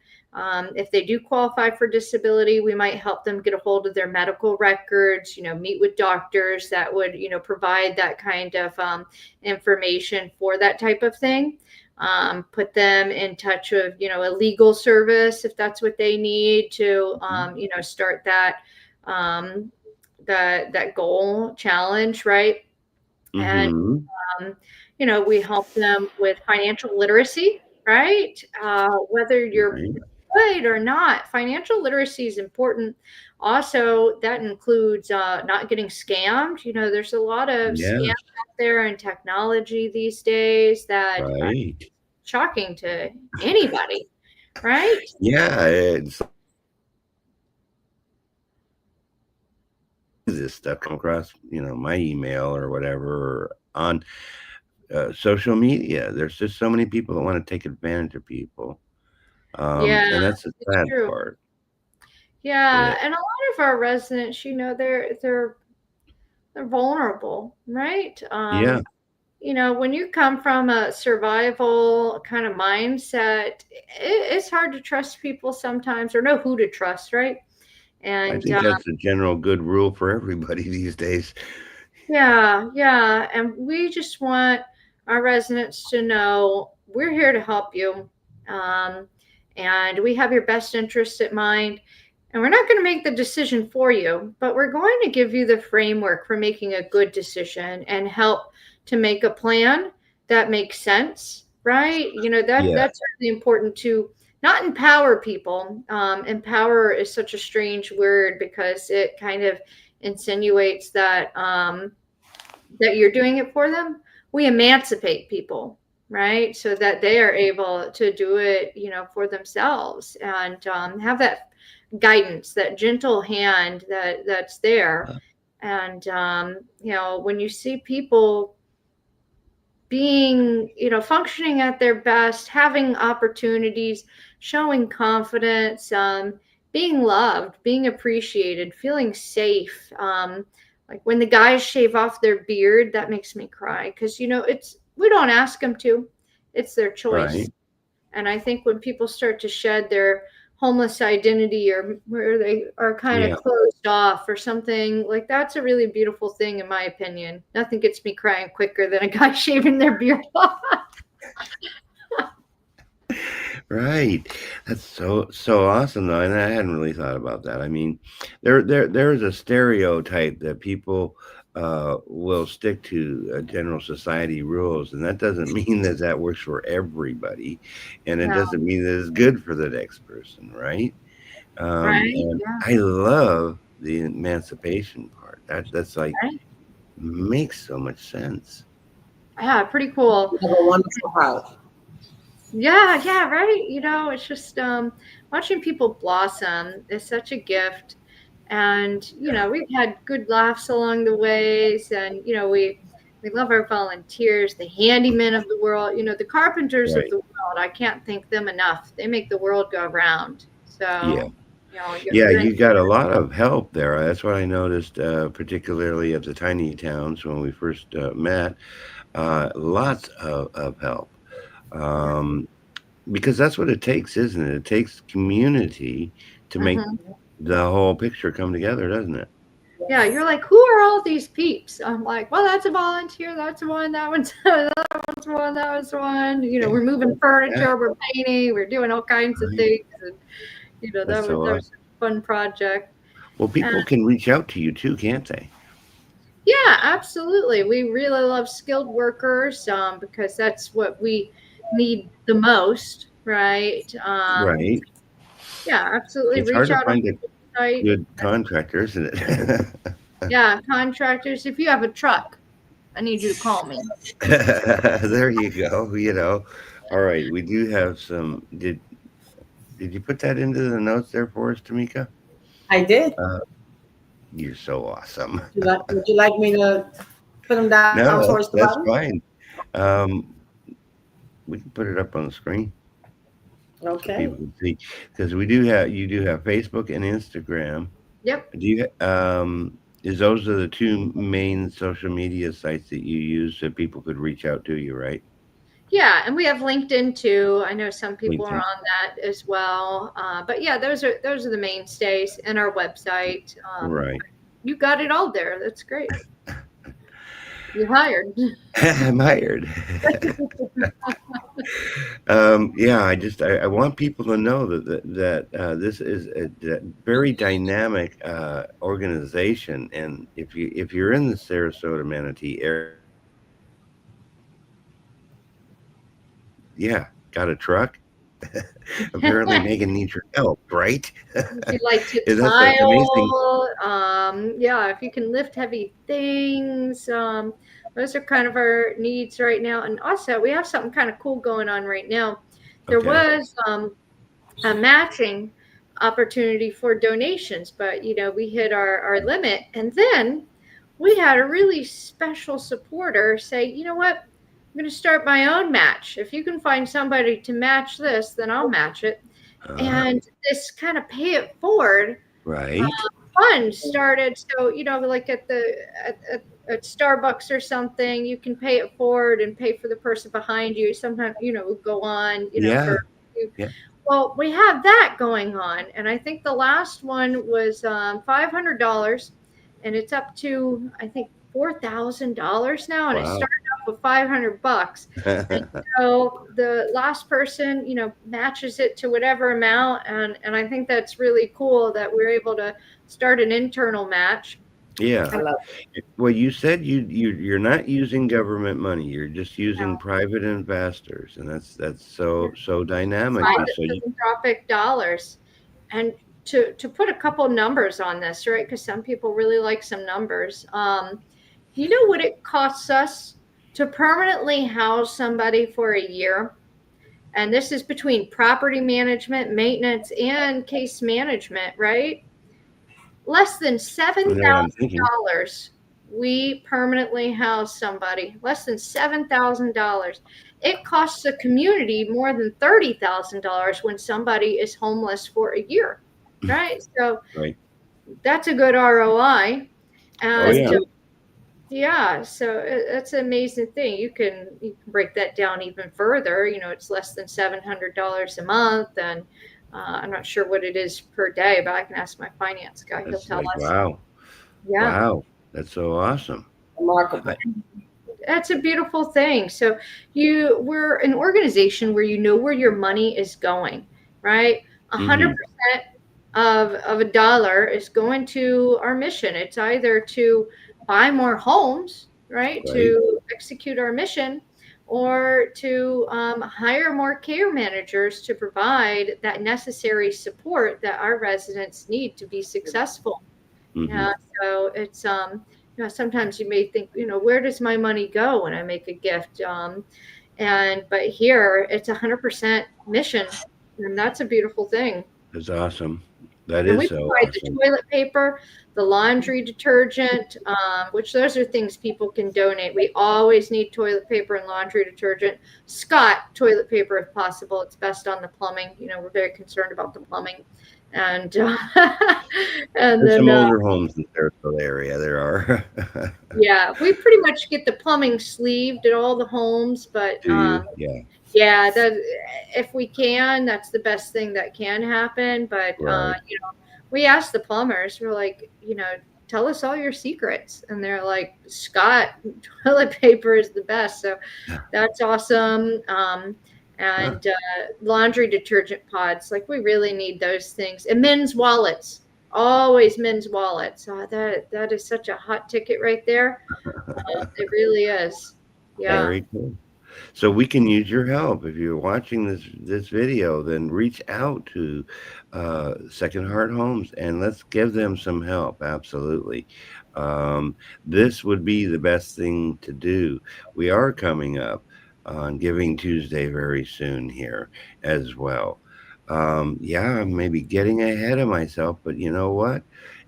[SPEAKER 10] If they do qualify for disability, we might help them get a hold of their medical records, meet with doctors that would, provide that kind of information for that type of thing. Put them in touch with, a legal service if that's what they need to, start that that goal challenge, right? And we help them with financial literacy, right? Whether you're employed or not, financial literacy is important. Also, that includes not getting scammed. There's a lot of scams out there in technology these days that are shocking to anybody, right?
[SPEAKER 4] It's this stuff come across, my email or whatever, or on social media. There's just so many people that want to take advantage of people. And that's the sad part.
[SPEAKER 10] And a lot of our residents, they're vulnerable, right? When you come from a survival kind of mindset, it's hard to trust people sometimes, or know who to trust, right? And
[SPEAKER 4] I think that's a general good rule for everybody these days.
[SPEAKER 10] And we just want our residents to know we're here to help you. And we have your best interests at mind. And we're not going to make the decision for you, but we're going to give you the framework for making a good decision and help to make a plan that makes sense, right? That's really important to not empower people. Empower is such a strange word because it kind of insinuates that that you're doing it for them. We emancipate people, right? So that they are able to do it, for themselves, and have that guidance, that gentle hand that's there. And when you see people being, functioning at their best, having opportunities, showing confidence, being loved, being appreciated, feeling safe. Like when the guys shave off their beard, that makes me cry because, we don't ask them to, it's their choice.
[SPEAKER 4] Right.
[SPEAKER 10] And I think when people start to shed their homeless identity, or where they are kind of closed off or something, like that's a really beautiful thing, in my opinion. Nothing gets me crying quicker than a guy shaving their beard off.
[SPEAKER 4] Right. That's so awesome though. And I hadn't really thought about that. I mean, there is a stereotype that people will stick to general society rules, and that doesn't mean that works for everybody, and it doesn't mean that it's good for the next person, right? And I love the emancipation part. That's like
[SPEAKER 10] Right?
[SPEAKER 4] makes so much sense.
[SPEAKER 10] Yeah, pretty cool.
[SPEAKER 6] You have a wonderful heart.
[SPEAKER 10] Yeah, right. It's just watching people blossom is such a gift. And, we've had good laughs along the ways. And, we love our volunteers, the handymen of the world, the carpenters of
[SPEAKER 4] Right.
[SPEAKER 10] the world. I can't thank them enough. They make the world go round.
[SPEAKER 4] Yeah.
[SPEAKER 10] So,
[SPEAKER 4] Yeah,
[SPEAKER 10] you're in.
[SPEAKER 4] you got a lot of help there. That's what I noticed, particularly at the tiny towns when we first met. Lots of help. Um, because that's what it takes, isn't it? It takes community to make
[SPEAKER 10] Mhm.
[SPEAKER 4] the whole picture come together, doesn't it?
[SPEAKER 10] Yeah, you're like, who are all these peeps? I'm like, well, that's a volunteer. That's one. That one's that one's one. That was one.
[SPEAKER 4] Yeah.
[SPEAKER 10] We're moving
[SPEAKER 4] Yeah.
[SPEAKER 10] furniture. We're painting. We're doing all kinds of
[SPEAKER 4] Right.
[SPEAKER 10] things. And
[SPEAKER 4] That's so
[SPEAKER 10] that was
[SPEAKER 4] awesome.
[SPEAKER 10] a fun project.
[SPEAKER 4] Well,
[SPEAKER 10] And
[SPEAKER 4] people can reach out to you too, can't they?
[SPEAKER 10] yeah, absolutely. We really love skilled workers because that's what we need the most, right?
[SPEAKER 4] Right.
[SPEAKER 10] Yeah, absolutely.
[SPEAKER 4] It's hard
[SPEAKER 10] Reach
[SPEAKER 4] to
[SPEAKER 10] out on
[SPEAKER 4] find a
[SPEAKER 10] the website.
[SPEAKER 4] good contractor, isn't it?
[SPEAKER 10] Yeah, contractors. If you have a truck, I need you to call me.
[SPEAKER 4] There you go. All right, we do have some. Did you put that into the notes there for us, Tamika?
[SPEAKER 6] I did.
[SPEAKER 4] Uh, you're so awesome.
[SPEAKER 6] Would you like me to put them down
[SPEAKER 4] No,
[SPEAKER 6] towards the
[SPEAKER 4] that's
[SPEAKER 6] bottom?
[SPEAKER 4] fine. Um, we can put it up on the screen so
[SPEAKER 6] Okay.
[SPEAKER 4] people can see because you do have Facebook and Instagram.
[SPEAKER 10] Yep.
[SPEAKER 4] Do you is those are the two main social media sites that you use so people could reach out to you, right?
[SPEAKER 10] Yeah, and we have LinkedIn too. I know some people are
[SPEAKER 4] LinkedIn.
[SPEAKER 10] on that as well. But yeah, those are the mainstays, and our website.
[SPEAKER 4] Right.
[SPEAKER 10] You got it all there. That's great. You hired.
[SPEAKER 4] I'm hired. Yeah, I want people to know that this is a very dynamic organization, and if you're in the Sarasota Manatee area, yeah, got a truck. Apparently, Megan needs your help, right?
[SPEAKER 10] If you like to
[SPEAKER 4] That's amazing.
[SPEAKER 10] tile, yeah, if you can lift heavy things, those are kind of our needs right now. And also, we have something kind of cool going on right now. There
[SPEAKER 4] Okay.
[SPEAKER 10] was a matching opportunity for donations, but we hit our limit, and then we had a really special supporter say, you know what, I'm going to start my own match. If you can find somebody to match this, then I'll match it. And this kind of pay it forward
[SPEAKER 4] Right.
[SPEAKER 10] fund started. So like at Starbucks or something, you can pay it forward and pay for the person behind you. Sometimes we'll go on
[SPEAKER 4] Yeah.
[SPEAKER 10] for
[SPEAKER 4] Yeah.
[SPEAKER 10] well, we have that going on, and I think the last one was $500, and it's up to I think $4,000 now, and it
[SPEAKER 4] Wow.
[SPEAKER 10] started off with $500. And so the last person, matches it to whatever amount, and I think that's really cool that we're able to start an internal match.
[SPEAKER 4] Yeah.
[SPEAKER 6] I love
[SPEAKER 4] Well, you said you're not using government money. You're just using private investors, and that's so dynamic. And
[SPEAKER 10] Private
[SPEAKER 4] so you,
[SPEAKER 10] philanthropic dollars. And to put a couple numbers on this, right? Because some people really like some numbers. You know what it costs us to permanently house somebody for a year? And this is between property management, maintenance, and case management, right? Less than
[SPEAKER 4] I know what I'm thinking.
[SPEAKER 10] $7,000. We permanently house somebody. Less than $7,000. It costs the community more than $30,000 when somebody is homeless for a year, right? So
[SPEAKER 4] Right.
[SPEAKER 10] that's a good ROI.
[SPEAKER 4] Oh
[SPEAKER 10] And
[SPEAKER 4] yeah.
[SPEAKER 10] yeah, so it's an amazing thing. You can break that down even further. It's less than $700 a month, and I'm not sure what it is per day, but I can ask my finance guy. He'll
[SPEAKER 4] That's
[SPEAKER 10] tell
[SPEAKER 4] like
[SPEAKER 10] us.
[SPEAKER 4] wow.
[SPEAKER 10] Yeah,
[SPEAKER 4] Wow. That's so awesome.
[SPEAKER 6] remarkable.
[SPEAKER 10] that's a beautiful thing. So we're an organization where where your money is going, right? 100% of a dollar is going to our mission. It's either to buy more homes, right,
[SPEAKER 4] Right.
[SPEAKER 10] to execute our mission, or to hire more care managers to provide that necessary support that our residents need to be successful. Yeah, so it's sometimes you may think, where does my money go when I make a gift? But here it's 100% mission, and that's a beautiful thing.
[SPEAKER 4] That's awesome. That
[SPEAKER 10] And
[SPEAKER 4] is
[SPEAKER 10] we
[SPEAKER 4] so
[SPEAKER 10] provide the
[SPEAKER 4] awesome.
[SPEAKER 10] toilet paper, the laundry detergent, which those are things people can donate. We always need toilet paper and laundry detergent. Scott toilet paper if possible. It's best on the plumbing. We're very concerned about the plumbing. And and
[SPEAKER 4] There's
[SPEAKER 10] then
[SPEAKER 4] some older homes in the Sarasota area. There are.
[SPEAKER 10] yeah, we pretty much get the plumbing sleeved at all the homes, but
[SPEAKER 4] Do you? Yeah.
[SPEAKER 10] yeah, if we can, that's the best thing that can happen. But
[SPEAKER 4] Right.
[SPEAKER 10] we asked the plumbers, we're like, tell us all your secrets, and they're like, Scott, toilet paper is the best. So that's awesome. And laundry detergent pods, like we really need those things, and men's wallets. Always men's wallets. That is such a hot ticket right there. It really is. Yeah.
[SPEAKER 4] Very cool. So we can use your help. If you're watching this video, then reach out to Second Heart Homes and let's give them some help. Absolutely. This would be the best thing to do. We are coming up on Giving Tuesday very soon here as well. Yeah, I'm maybe getting ahead of myself, but you know what?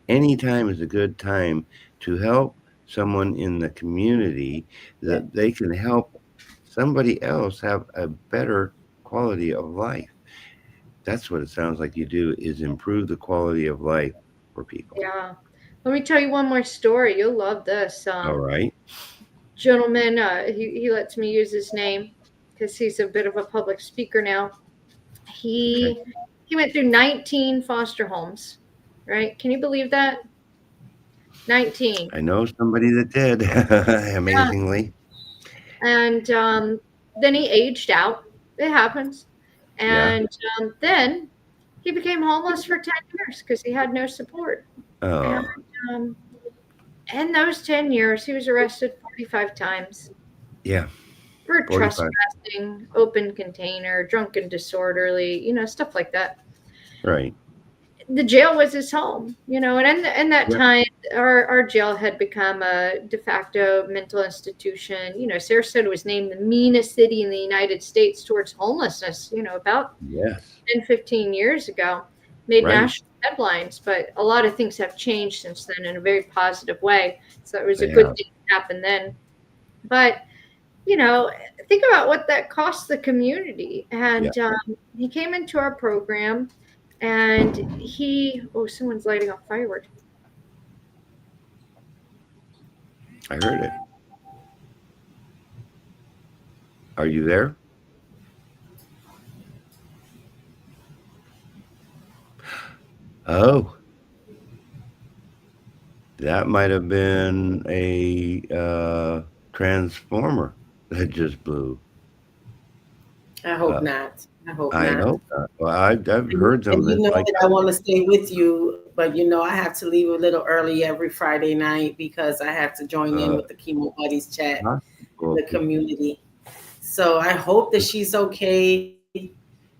[SPEAKER 4] Anytime is a good time to help someone in the community that they can help somebody else have a better quality of life. That's what it sounds like you do, is improve the quality of life for people.
[SPEAKER 10] Yeah. Let me tell you one more story. You'll love this.
[SPEAKER 4] All right.
[SPEAKER 10] Gentleman, he lets me use his name because he's a bit of a public speaker now. He went through 19 foster homes, right? Can you believe that? 19.
[SPEAKER 4] I know somebody that did, amazingly.
[SPEAKER 10] And then he aged out. It happens. And then he became homeless for 10 years because he had no support.
[SPEAKER 4] Oh.
[SPEAKER 10] And in those 10 years, he was arrested 45 times.
[SPEAKER 4] Yeah.
[SPEAKER 10] For trespassing, open container, drunk and disorderly, stuff like that.
[SPEAKER 4] Right.
[SPEAKER 10] The jail was his home, and in that time, our jail had become a de facto mental institution. Sarasota was named the meanest city in the United States towards homelessness, about 10, 15 years ago. Made national headlines, but a lot of things have changed since then in a very positive way. So it was a good thing that happened then. But think about what that cost the community. And he came into our program, and someone's lighting off fireworks.
[SPEAKER 4] I heard it. Are you there? Oh. That might have been a transformer that just blew.
[SPEAKER 6] I hope not. I hope
[SPEAKER 4] I
[SPEAKER 6] not.
[SPEAKER 4] hope not. Well, I've heard them.
[SPEAKER 6] And that I want to stay with you, but I have to leave a little early every Friday night because I have to join in with the Chemo Buddies chat, the community. So I hope that she's okay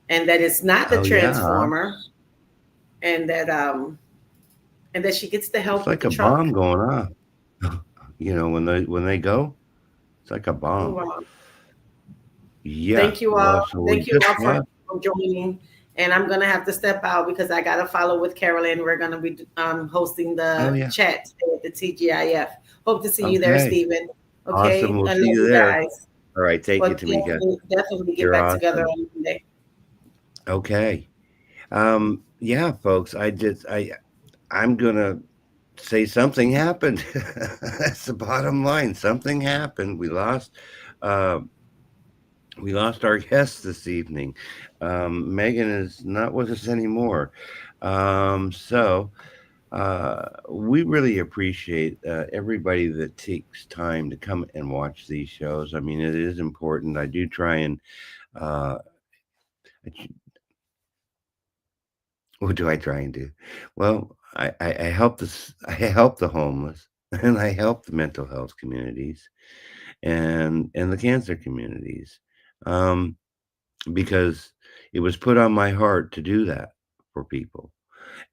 [SPEAKER 6] and that it's not the transformer, and that she gets the help.
[SPEAKER 4] It's like a bomb going off. When they go, it's like a bomb.
[SPEAKER 6] Wow.
[SPEAKER 4] Yeah.
[SPEAKER 6] Thank you all. Thank you all for joining. And I'm gonna have to step out because I gotta follow with Carolyn. We're gonna be hosting the chat at the TGIF. Hope to see you there, Stephen. Okay.
[SPEAKER 4] Awesome. We'll see you there.
[SPEAKER 6] Guys.
[SPEAKER 4] All right. Thank you, Tamika.
[SPEAKER 6] Definitely get back together on Monday.
[SPEAKER 4] Okay. Yeah, folks. I'm gonna say something happened. That's the bottom line. Something happened. We lost our guest this evening. Megan is not with us anymore. So we really appreciate everybody that takes time to come and watch these shows. I mean, it is important. I do try and what do I try and do? Well, I help the homeless, and I help the mental health communities and the cancer communities. Because it was put on my heart to do that for people.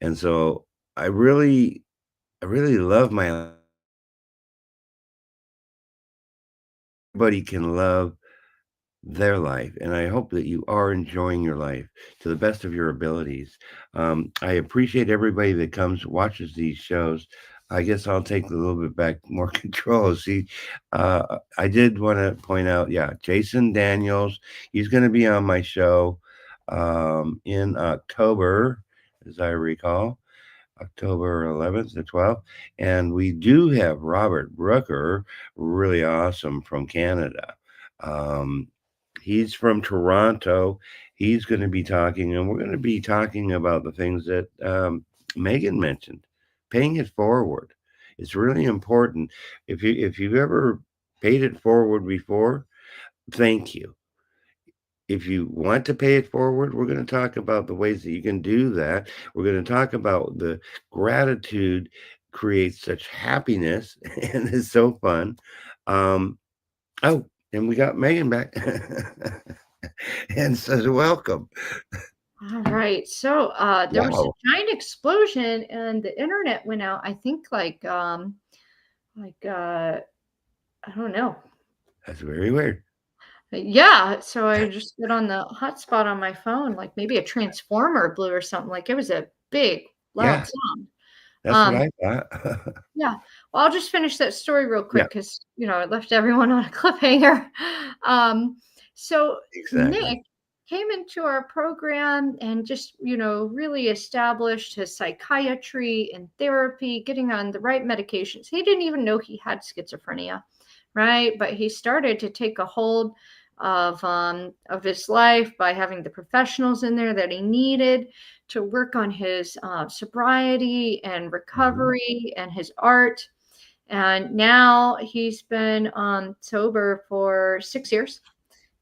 [SPEAKER 4] And so I really really love my. Everybody can love their life, and I hope that you are enjoying your life to the best of your abilities. I appreciate everybody that comes watches these shows. I guess I'll take a little bit back more control. See, I did want to point out, yeah, Jason Daniels, he's going to be on my show in October, as I recall. October 11th to 12th. And we do have Robert Brooker, really awesome from Canada. He's from Toronto. He's going to be talking, and we're going to be talking about the things that Megan mentioned, paying it forward. It's really important. If you've ever paid it forward before, thank you. If you want to pay it forward, we're going to talk about the ways that you can do that. We're going to talk about the gratitude creates such happiness and is so fun. Oh, and we got Megan back and says, welcome.
[SPEAKER 10] All right. So there was a giant explosion and the internet went out. I think I don't know.
[SPEAKER 4] That's very weird.
[SPEAKER 10] Yeah, so I just got on the hotspot on my phone, like maybe a transformer blew or something. Like it was a big, loud sound.
[SPEAKER 4] That's what I thought.
[SPEAKER 10] Yeah. Well, I'll just finish that story real quick because it left everyone on a cliffhanger. So Nick came into our program and just really established his psychiatry and therapy, getting on the right medications. He didn't even know he had schizophrenia, right? But he started to take a hold of his life by having the professionals in there that he needed to work on his sobriety and recovery and his art. And now he's been sober for 6 years.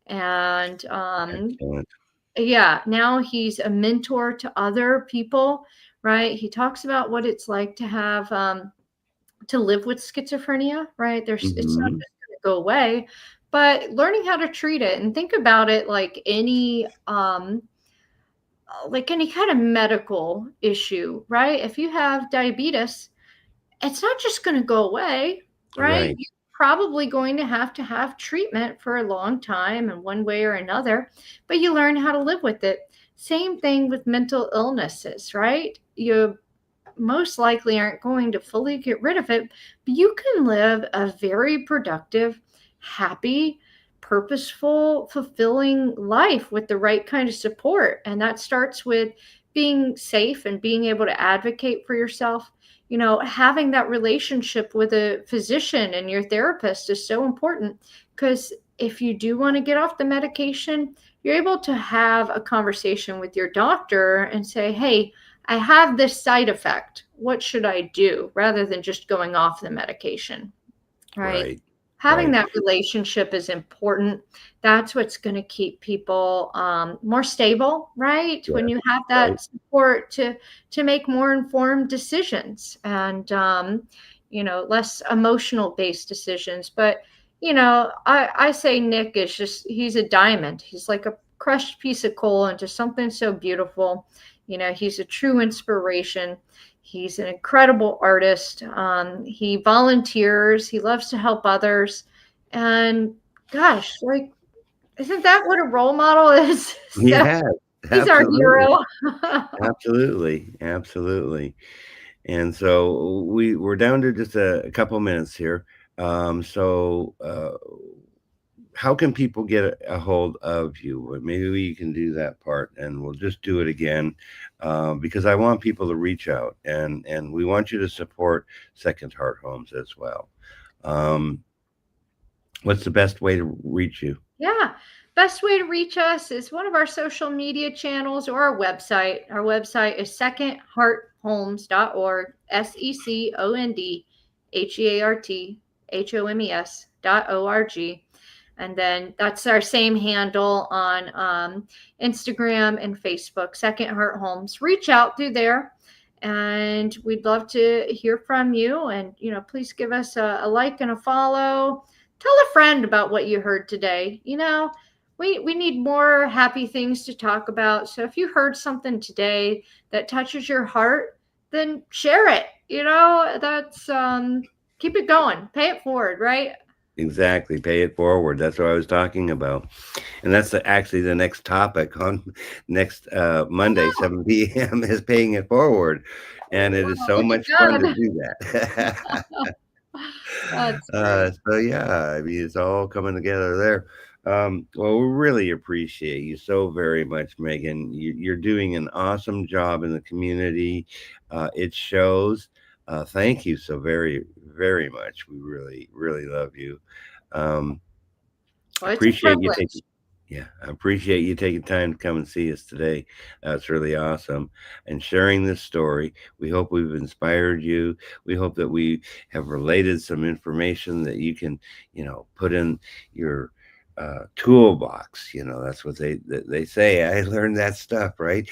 [SPEAKER 10] And now he's a mentor to other people, right? He talks about what it's like to have to live with schizophrenia, right? It's not just going to go away, but learning how to treat it and think about it like any kind of medical issue, right? If you have diabetes, it's not just going to go away, right? You're probably going to have treatment for a long time in one way or another, but you learn how to live with it. Same thing with mental illnesses, right? You most likely aren't going to fully get rid of it, but you can live a very productive, happy, purposeful, fulfilling life with the right kind of support. And that starts with being safe and being able to advocate for yourself. Having that relationship with a physician and your therapist is so important, because if you do want to get off the medication, you're able to have a conversation with your doctor and say, hey, I have this side effect. What should I do? Rather than just going off the medication, right? Having that relationship is important. That's what's going to keep people more stable, right? When you have that support to make more informed decisions and, less emotional based decisions. But, I say Nick is he's a diamond. He's like a crushed piece of coal into something so beautiful. He's a true inspiration. He's an incredible artist. He volunteers. He loves to help others. And gosh, isn't that what a role model is?
[SPEAKER 4] Yeah,
[SPEAKER 10] he's our hero.
[SPEAKER 4] Absolutely. And so we're down to just a couple minutes here. How can people get a hold of you? Maybe we can do that part, and we'll just do it again because I want people to reach out, and we want you to support Second Heart Homes as well. What's the best way to reach you?
[SPEAKER 10] Yeah, best way to reach us is one of our social media channels or our website. Our website is secondhearthomes.org, secondhearthomes.org. And then that's our same handle on Instagram and Facebook, Second Heart Homes. Reach out through there, and we'd love to hear from you. And, please give us a like and a follow. Tell a friend about what you heard today. We need more happy things to talk about. So if you heard something today that touches your heart, then share it. That's keep it going, pay it forward, right?
[SPEAKER 4] Exactly. Pay it forward. That's what I was talking about. And that's actually the next topic on next Monday, 7 p.m. is paying it forward. And it is so much fun to do that.
[SPEAKER 10] That's great.
[SPEAKER 4] So yeah, I mean, it's all coming together there. Well, we really appreciate you so very much, Megan. You're doing an awesome job in the community. It shows. Thank you so very, very much. We really, really love you.
[SPEAKER 10] Well, it's a
[SPEAKER 4] Appreciate you
[SPEAKER 10] privilege.
[SPEAKER 4] taking. Yeah, I appreciate you taking time to come and see us today. That's really awesome. And sharing this story. We hope we've inspired you. We hope that we have related some information that you can, put in your toolbox. That's what they say. I learned that stuff, right?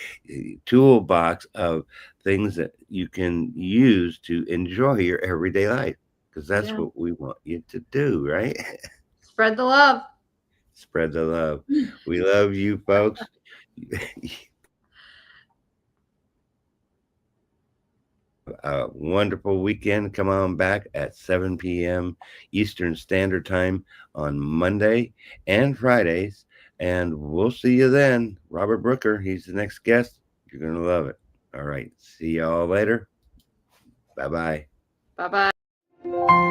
[SPEAKER 4] Toolbox of things that you can use to enjoy your everyday life, because that's what we want you to do, right?
[SPEAKER 10] Spread the love.
[SPEAKER 4] Spread the love. We love you, folks. A wonderful weekend. Come on back at 7 p.m. Eastern Standard Time on Monday and Fridays. And we'll see you then. Robert Brooker, he's the next guest. You're going to love it. All right. See y'all later. Bye-bye.
[SPEAKER 10] Bye-bye.